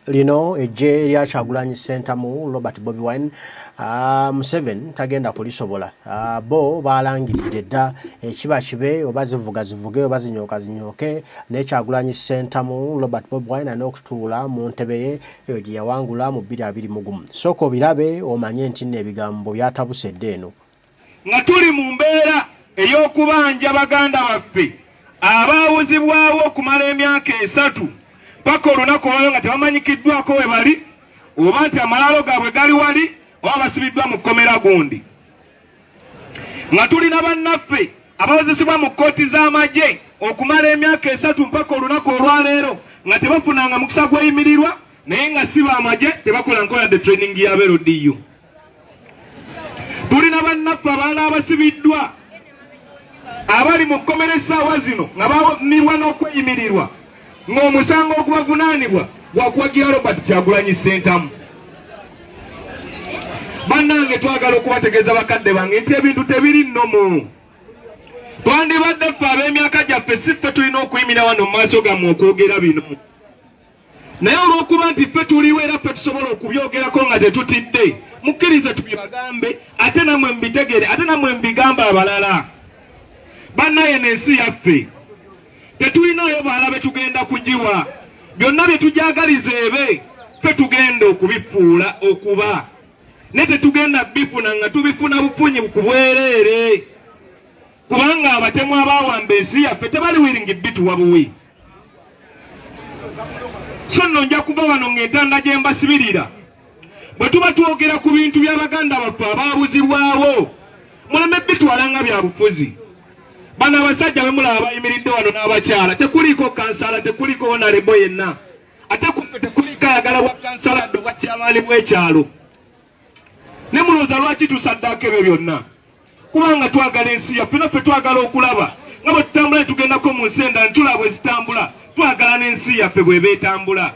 Lino Egye Lya Kyagulanyi Center mu Robert Bobi Wine Museveni tagenda kulisobola bo balangiride dda ekiba kibe oba zivuge oba zinyoke ne Kyagulanyi Center mu Robert Bobi Wine n'okutuula mu ntebe ye eyo gye yawangula mu 2021 soko birabe omanye nti n'ebigambo byatabusedde eno nga tuli mu mbeera ey'okubanja baganda baffe abaawuzibwawo okumala emyaka 3 paka olunaku olwo nga tebamanyikiddwako we bali oba nti amalalo gaabwe gali wali oba basibiddwa mu kkomera gundi nga tulina bannaffe abawozesebwa mu kkooti z'amagye okumala emyaka 3 mpaka olunaku olwaleero nga tebafunanga mukisa gweyimirirwa naye nga si baamagye tebakola nkola de training ya BLDU. Tulina bannaffe abalala abasibiddwa abali mu kkomera essaawa zino nga bamirwa n'okweyimirirwa ng'omusango okubavunaanibwa gwakuwagira Robert Kyagulanyi Center. Bannange twagala okubategeeza bakadde bange nti ebintu tebiri nnomo. Twandibadde ffe ab'emyaka gyaffe si ffe tulina okuyimira wano mu maaso gammwe okwogera bino. Naye olw'okuba nti ffe tuliwo era ffe tusobola okubyogerako nga tetutidde mukkirize tubibagambe ate nammwe mbitegere ate nammwe mbigamba abalala. Bannaye n'ensi yaffe tetulinayo baala be tugenda kugiwa byonna bye tujagaliza ebe ffe tugenda okubifuula okuba ne tetugenda bifuna nga tubifuna bufunyi ku bwereere kubanga abatemu abaawamba ensi yaffe tebali wiringi bituwa buwi. So nno nja kuba wano ng'entanda gye mbasibirira bwe tuba twogera ku bintu by'abaganda baffe abaabuzibwawo muleme bitwala nga bya bufuzi. Bana abasajja be mulaba bayimiridde wano n'abakyala tekuliko kansala tekuliko honorable yenna ate tekuliko ayagala wa kansala ddwa kyamaani bw'ekyalo ne mulowooza lwaki tusaddaako ebyo byonna kubanga twagala ensi yaffe naffe twagala okulaba nga bwe tutambula ne tugendako mu nsi endala ntulaba bwe zitambula twagala n'ensi yaffe bw'eba etambula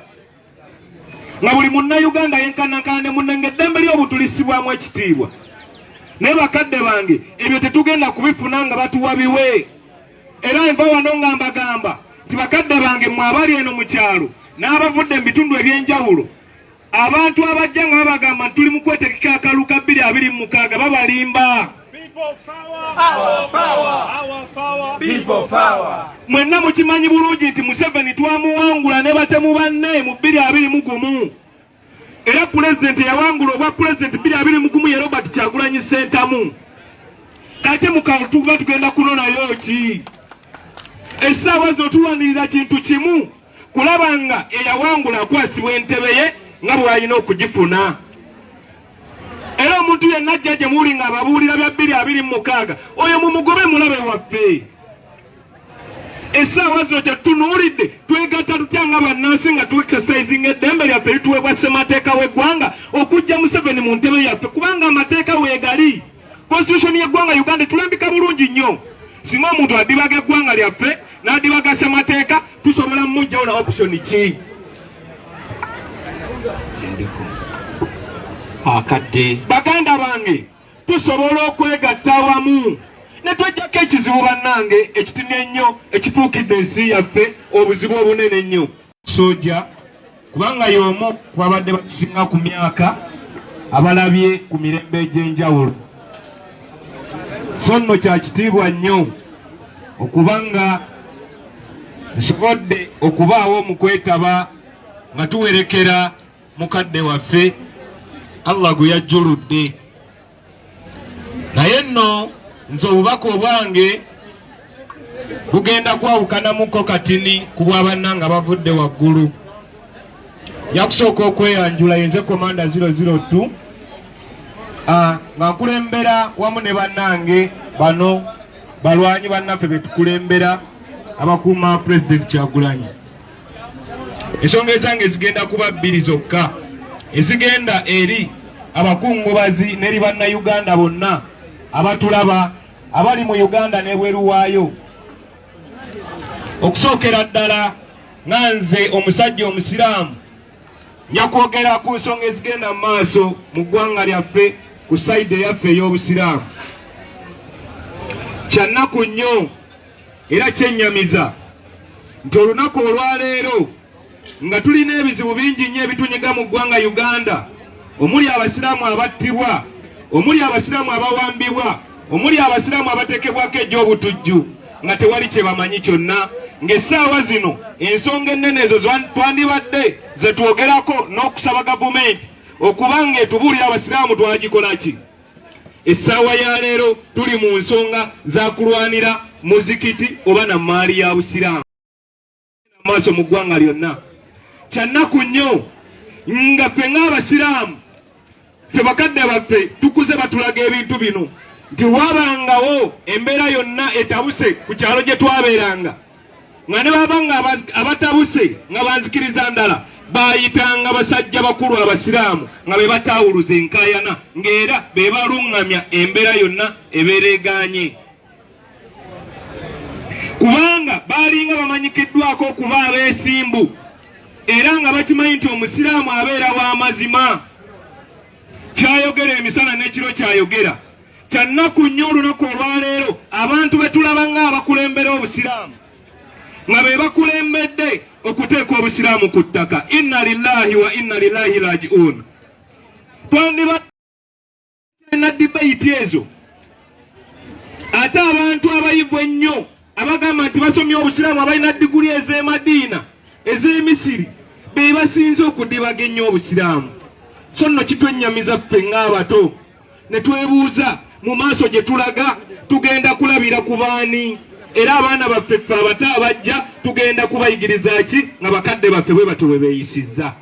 nga buli munnayuganda yenkanankana ne munnange eddembe ly'obuntu lissibwamu ekitiibwa. Naye bakadde bange ebyo tetugenda kubifuna nga batuwa biwe era enva wano nga mbagamba nti bakadde bange mmwe abali eno mu kyalo n'abavudde mu bitundu eby'enjawulo abantu abajja nga babagamba nti tuli mu kwetegeka akalulu ka 2026 babalimba. Mwenna mukimanyi bulungi nti Museveni twamuwangula ne batemu banne mu 2021 era President yawangula obwa President 2021 ye Robert Kyagulanyi Center mu kate mukatuba tugenda kunonayo ki essaawa zo tuwanirira kintu kimu kulabanga eyawangula akwasibwa entebe ye nga bw'alina okugifuna. Era omuntu yenna ajja gye muli nga ababuulira bya 2026 oyo mumugobe mulabe waffe. Essaawa zo tetunuulidde twegatta tutya nga bannansi nga tu-exercising eddembe lyaffe lituweebwa ssemateeka w'eggwanga okujja Museveni mu ntebe yaffe kubanga amateeka weegali. Constitution y'eggwanga Uganda tulambika bulungi nnyo. Singa omuntu adibaga eggwanga lyaffe n'adibaga ssemateeka tusobola mujjawo na option ki? Akadde baganda bange tusobola okwegatta awamu ne twajjako ekizibu bannange ekitini ennyo ekituukidde ensi yaffe obuzibu obunene ennyo soja kubanga y'omu kwabadde batusinga ku myaka abalabye ku mirembe egy'enjawulo. So nno kya kitiibwa nnyo okubanga nsobodde okubaawo mu kwetaba nga tuwerekera mukadde waffe Allah gwe yajjuludde. Naye nno nze obubaka obwange bugenda kwawukanamuko katini ku bw'abannanga bavudde waggulu. Yakusooka okweyanjula yenze Komanda 002 nga nkulembera wamu ne bannange bano balwanyi bannaffe betukulembera abakuuma President Kyagulanyi. Ensonga ezange zigenda kuba 2 zokka ezigenda eri abakungubazi n'eri bannayuganda bonna abatulaba abali mu Uganda n'ebweru waayo. Okusookera ddala nga nze omusajja omusiraamu nja kwogera ku nsonga ezigenda mu maaso mu ggwanga lyaffe ku sayidi eyaffe ey'obusiraamu. Kyannaku nnyo era kyennyamiza nti olunaku olwaleero nga tulina ebizibu bingi nnyo ebitunyiga mu ggwanga Uganda, omuli abasiraamu abattibwa, omuli abasiraamu abawambibwa, omuli abasiraamu abatekebwako egy'obutujju, nga tewali kye bamanyi kyonna. Ng'essaawa zino ensonga ennene ezo twandibadde ze twogerako n'okusaba gavumenti okuba ng'etubuulira abasiraamu twagikola ki. Essaawa ya leero tuli mu nsonga za kulwanira muzikiti oba na maali ya busiraamu maaso mu ggwanga lyonna. Kyannaku nnyo nga ffe ng'abasiraamu ffe bakadde baffe tukuze batulaga ebintu bino nti wabangawo embeera yonna etabuse ku kyalo gye twabeeranga, nga ne baba nga abatabuse nga banzikiriza ndala bayitanga basajja bakulu abasiraamu nga be bataawuluza enkaayana, ng'era be baluŋŋamya embeera yonna ebeereganye, kubanga baalinga bamanyikiddwako okuba abeesimbu era nga bakimanyi nti omusiraamu abeera w'amazima. Kyayogera emisana n'ekiro kyayogera. Kyannaku nnyo olunaku olwaleero abantu be tulaba ng'abakulembera obusiraamu nga be bakulembedde okuteeka obusiraamu ku ttaka. Inna lillahi wa inna ilaihi raji'un. Twandibadde debate ezo ate abantu abayivu ennyo abagamba nti basomye obusiraamu abalina diguli ez'e Madiina ez'e Misiri be basinze okudibaga ennyo obusiraamu. So nno kitwennyamiza ffe ng'abato ne twebuuza mu maaso gye tulaga tugenda kulabira ku baani, era abaana baffe ffe abato abajja tugenda kubayigiriza ki nga bakadde baffe bwe batyo bwe beeyisizza.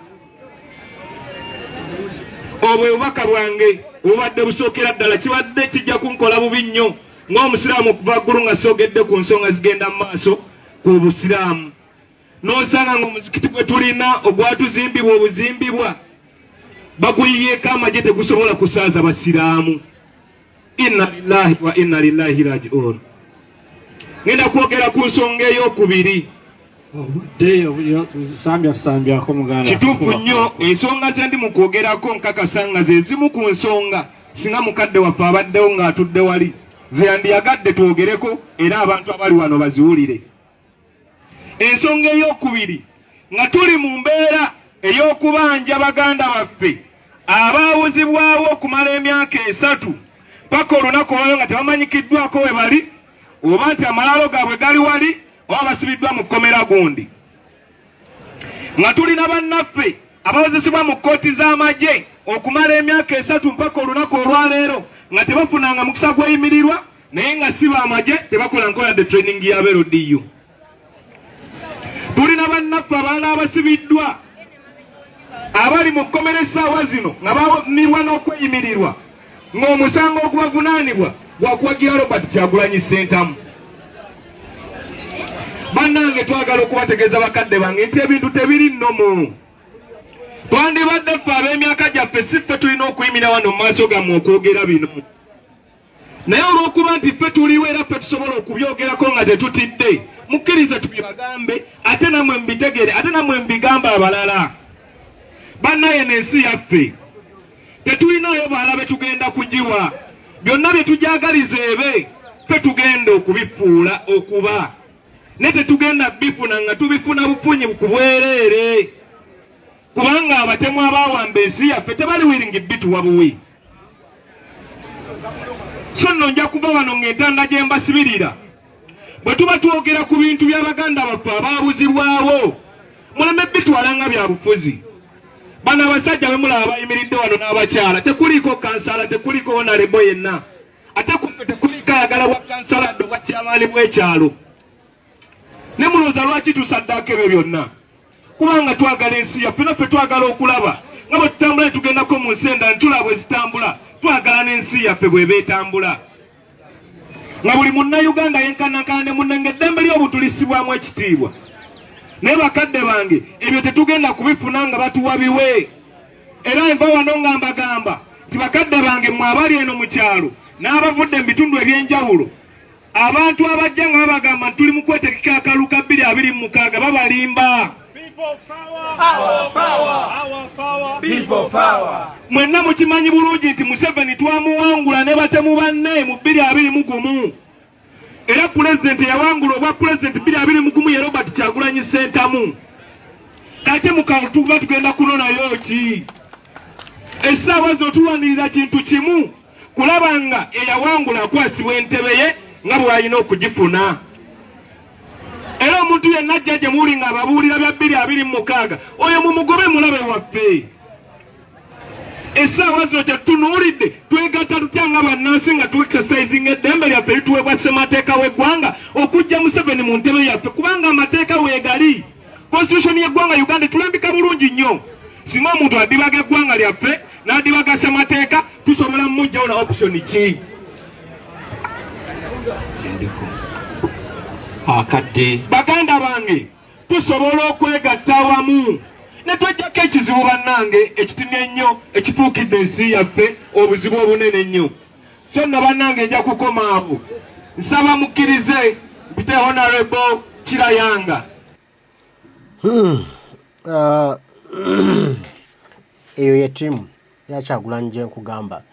Obwe bubaka bwange obubadde busookera ddala kibadde kijja kunkola bubi nnyo ng'omusiraamu okuva ggulu nga soogedde ku nsonga zigenda mu maaso ku busiraamu. N'osanga ng'omuzikiti gwe tulina ogwatuzimbibwa obuzimbibwa baguyiyeeko amagye tegusobola kusaaza basiraamu. Inna lillahi wa inna ilaihi raji'un. Ngenda kwogera ku nsonga ey'okubiri. Kituufu nnyo ensonga ze ndi mu kwogerako nkakasa nga ze zimu ku nsonga singa mukadde waffe abaddewo ng'atudde wali ze yandiyagadde twogereko era abantu abali wano baziwulire. Ensonga ey'okubiri nga tuli mu mbeera ey'okubanja baganda baffe abaawuzibwawo okumala emyaka 3 paka olunaku olwo nga tebamanyikiddwako we bali oba nti amalaalo gaabwe gali wali oba basibiddwa mu kkomera gundi. Nga tulina bannaffe abawozesebwa mu kkooti z'amagye okumala emyaka 3 mpaka olunaku olwaleero nga tebafunanga mukisa gweyimirirwa, naye nga si b'amagye tebakola nkola de training ya LDU. Tulina bannaffe abalala abasibiddwa abali mu kkomera essaawa zino nga bamirwa n'okweyimirirwa ng'omusango okubavunaanibwa gwakuwagira Robert Kyagulanyi Ssentamu. Bannange twagala okubategeeza bakadde bange nti ebintu tebiri nnomo. Twandibadde ffe ab'emyaka gyaffe si ffe tulina okuyimira wano mu maaso gammwe okwogera bino, naye olw'okuba nti ffe tuliwo era ffe tusobola okubyogerako nga tetutidde mukkirize tubibagambe ate namwe mbitegere ate namwe mbigamba abalala. Bannaye n'ensi yaffe tetulinayo baala be tugenda kugiwa, byonna bye tujagaliza ebe ffe tugenda okubifuula okuba, ne tetugenda bifuna nga tubifuna bufunyi ku bwereere, kubanga abatemu abaawamba ensi yaffe tebali wiringi bituwa buwi. So nno nja kuba wano ng'entanda gye mbasibirira bwe tuba twogera ku bintu by'abaganda baffe abaabuzibwawo muleme bitwala nga bya bufuzi. Bano abasajja be mulaba bayimiridde wano n'abakyala tekuliko kansala tekuliko honorable yenna ate kuffe tekuliko ayagala bwa kansala dde obwa kyamaani bw'ekyalo. Ne mulowooza lwaki tusaddaako ebyo byonna? Kubanga twagala ensi yaffe naffe twagala okulaba nga bwe tutambula ne tugendako mu nsi endala ntula bwe zitambula twagala n'ensi yaffe bw'eba etambula. Nga buli munnayuganda yenkanankana ne munnange eddembe ly'obuntu lissibwamu ekitiibwa. Naye bakadde bange ebyo tetugenda kubifuna nga batuwa biwe. Era enva wano nga mbagamba nti bakadde bange mmwe abali eno mu kyalo n'abavudde mu bitundu eby'enjawulo, abantu abajja nga babagamba nti tuli mu kwetegeka akalulu ka 2026 babalimba. Mwenna mukimanyi bulungi nti Museveni twamuwangula ne batemu banne mu 2021. Era pulezidenti yawangula obwa pulezidenti 2021 ye Robert Kyagulanyi Ssentamu. kati mukalu tuba tugenda kunonayo ki essaawa zo tuwanirira kintu kimu kulabanga eyawangula akwasibwa entebe ye nga bw'alina okugifuna era omuntu yenna ajja gye muli nga ababuulira bya 226 oyo mumugobe mulabe waffe essaawa zo tetunuulidde twegatta tutya nga bannansi nga tuexercisinga eddembe lyaffe lituweebwa ssemateeka w'eggwanga okujja Museveni mu ntebe yaffe kubanga amateeka weegali constitution y'eggwanga Uganda tulambika bulungi nnyo singa omuntu addibaga eggwanga lyaffe n'addibaga ssemateeka tusobola mumugjawo na option ki akadde baganda bange tusobola okwegatta awamu ne twejjako ekizibu bannange ekitini ennyo ekituukidde ensi yaffe obuzibu obunene ennyo so nno bannange nja kukoma abo nsaba mukkirize mpite honorable Kirayanga eyo ye ttiimu ya Kyagulanyi gye nkugamba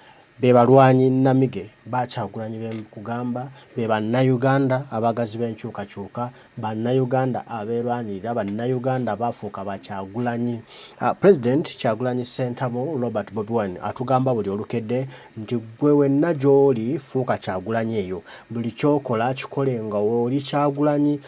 be balwanyi Namige ba Kyagulanyi be nkugamba be bannayuganda abagazi b'enkyukakyuka bannayuganda abeerwanirira bannayuganda abafuuka ba Kyagulanyi. President Kyagulanyi Ssentamu Robert Bobi Wine atugamba buli olukedde nti gwe wenna gy'oli fuuka Kyagulanyi eyo buli kyokola kikole nga oli Kyagulanyi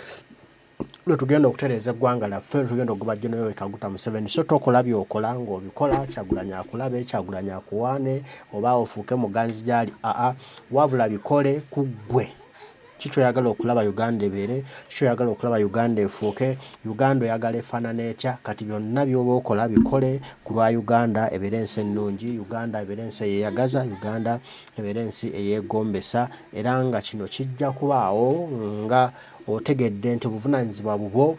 lwe tugenda okutereeza eggwanga lyaffe tugenda okuba General Kaguta Museveni so tokola by'okola ng'obikola Kyagulanyi akulabe Kyagulanyi akuwaane oba ofuuke muganzi gy'ali wabula bikole ku ggwe kikyoyagala okulaba Uganda ebeere kikyoyagala okulaba Uganda efuuke Uganda oyagala efaanana etya kati byonna by'oba okola bikole ku lwa Uganda ebeere ensi ennungi Uganda ebeere ensi eyeeyagaza Uganda ebeere ensi eyeegombesa era nga kino kijja kubaawo nga otegedde nti obuvunaanyizibwa bubwo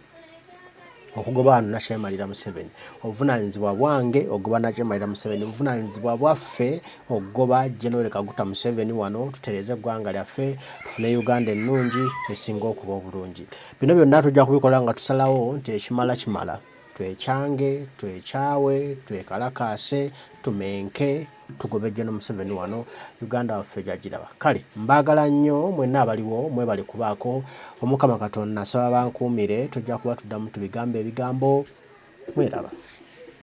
okugoba wano nakyemalira Museveni obuvunaanyizibwa bwange ogoba nakyemalira Museveni obuvunaanyizibwa bwaffe okugoba General Kaguta Museveni wano tutereeze eggwanga lyaffe tufune Uganda ennungi esinga okuba obulungi bino byonna tujja kubikola nga tusalawo nti ekimala kimala twekyange twekyawe twekalakaase tumenke tugobe General Museveni wano Uganda waffe gyagiraba kale mbaagala nnyo mwenna abaliwo mwebale kubaako Omukama Katonda asaba bankuumire tujja kuba tuddamu tubigambo ebigambo mweraba